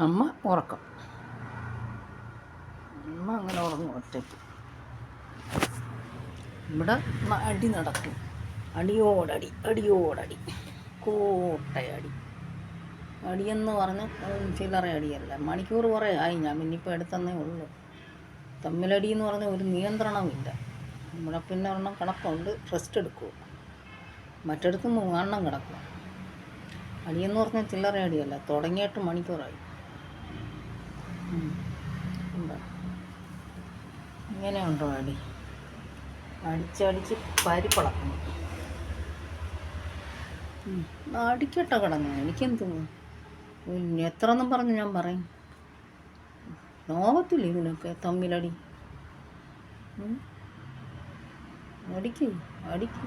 അമ്മ ഉറക്കം. അമ്മ അങ്ങനെ ഉറങ്ങും ഒറ്റയ്ക്ക്. ഇവിടെ അടി നടക്കും. അടിയോടടി അടിയോടടി കൂട്ടയടി. അടിയെന്ന് പറഞ്ഞാൽ ചില്ലറ അടിയല്ല. മണിക്കൂർ കുറേ ആയി, ഞാൻ പിന്നിപ്പോൾ എടുത്തന്നേ ഉള്ളൂ. തമ്മിലടി എന്ന് പറഞ്ഞാൽ ഒരു നിയന്ത്രണമില്ല. ഇവിടെ പിന്നെ ഒരെണ്ണം കിടപ്പുണ്ട്, റെസ്റ്റ് എടുക്കുക. മറ്റിടത്ത് 3 കിടക്കുക. അടിയെന്ന് പറഞ്ഞാൽ ചില്ലറ അടിയല്ല. തുടങ്ങിയിട്ട് മണിക്കൂറായി. ഉണ്ടോ ഇങ്ങനെ ഉണ്ടോ അടി? അടിച്ചടിച്ച് പരിപ്പളക്കണം. അടിക്കട്ടെ കിടന്നു, എനിക്കെന്ത് എത്ര എന്നും പറഞ്ഞ് ഞാൻ പറയും. നോവത്തില്ല ഇതിനൊക്കെ തമ്മിലടി. അടിക്ക് അടിക്ക്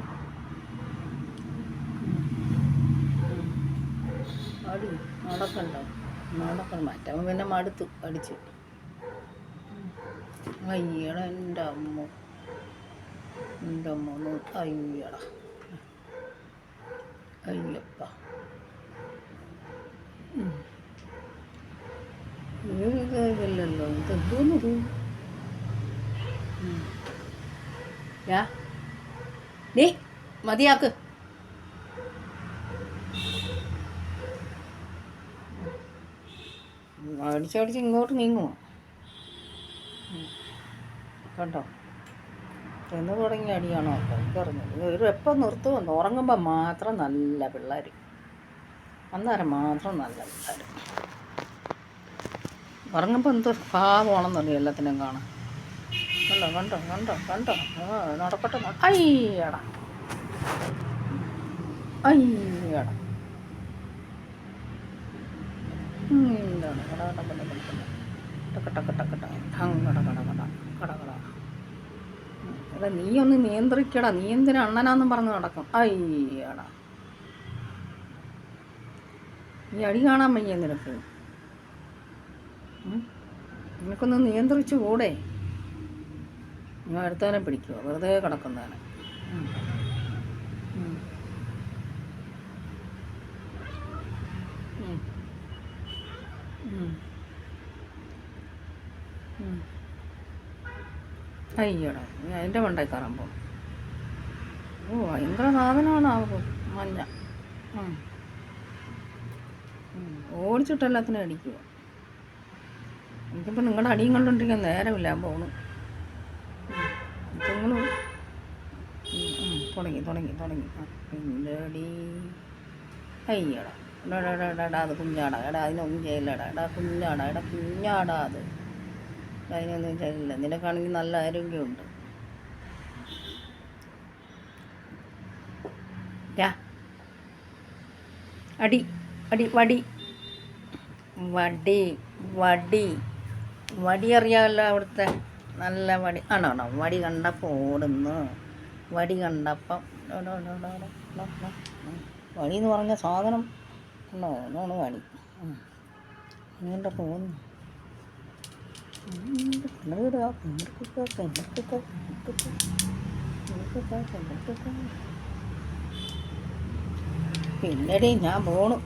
അടി നടക്കണ്ട മാറ്റാൻ പിന്നെ മടുത്തു അടിച്ച്. അയ്യട എൻ്റെ അമ്മ അയ്യട അയ്യപ്പ. ഇല്ലല്ലോ, ഇതെന്തോന്നത്? ഡേ മതിയാക്ക്. അടിച്ചടിച്ച് ഇങ്ങോട്ട് നീങ്ങുമോ? കേട്ടോ, എന്ന് തുടങ്ങിയ അടിയാണോ കേട്ടോ? എനിക്കറിഞ്ഞത് ഒരു എപ്പം നിർത്തുമെന്ന്. ഉറങ്ങുമ്പോൾ മാത്രം നല്ല പിള്ളേർ, അന്നേരം മാത്രം നല്ല പിള്ളേർ. ഉറങ്ങുമ്പോൾ എന്ത് പാവമാണെന്നറിയോ എല്ലാത്തിനും കാണാം. കണ്ടോ നടക്കട്ടെ. അയ്യടാ എന്താണ് എടാ, നീ ഒന്ന് നിയന്ത്രിക്കടാ. നീ എന്തിനാ അണ്ണനാന്നും പറഞ്ഞ് നടക്കും? അയ്യടാ, ഈ അടി കാണാൻ വയ്യ നിനക്ക്? നിനക്കൊന്ന് നിയന്ത്രിച്ചു കൂടെ? ഞാൻ അടുത്തവനെ പിടിക്കുമോ? വെറുതെ കിടക്കുന്നവനെ. അയ്യടാ, അതിൻ്റെ മണ്ടായി കയറുമ്പോൾ ഭയങ്കര സാധനമാണ് ആ മഞ്ഞ. ഓടിച്ചിട്ട് എല്ലാത്തിനും അടിക്കുക. എനിക്കിപ്പോൾ നിങ്ങളുടെ അടിയും കണ്ടുകൊണ്ടിരിക്കാൻ നേരമില്ല. പോണു നിങ്ങൾ തുടങ്ങി പിന്നെ അടി. അയ്യടാ അത് കുഞ്ഞാടാ. അതിനൊന്നും ചെയ്യില്ലടാ. കുഞ്ഞാടാ അത്. അതിനൊന്നും ചെയ്യില്ല. നിനക്കാണെങ്കിൽ നല്ല ആരോഗ്യമുണ്ട്. അടി അടി വടി വടി വടി വടി അറിയാമല്ലോ അവിടുത്തെ നല്ല വടി. ആണോ? വടി കണ്ടപ്പോൾ ഓടുന്നു. വടി കണ്ടപ്പം വടി എന്ന് പറഞ്ഞ സാധനം ഉണ്ടോ? വടി ഇങ്ങോട്ട് പോകുന്നു. പിന്നീട് ഞാൻ പോണു.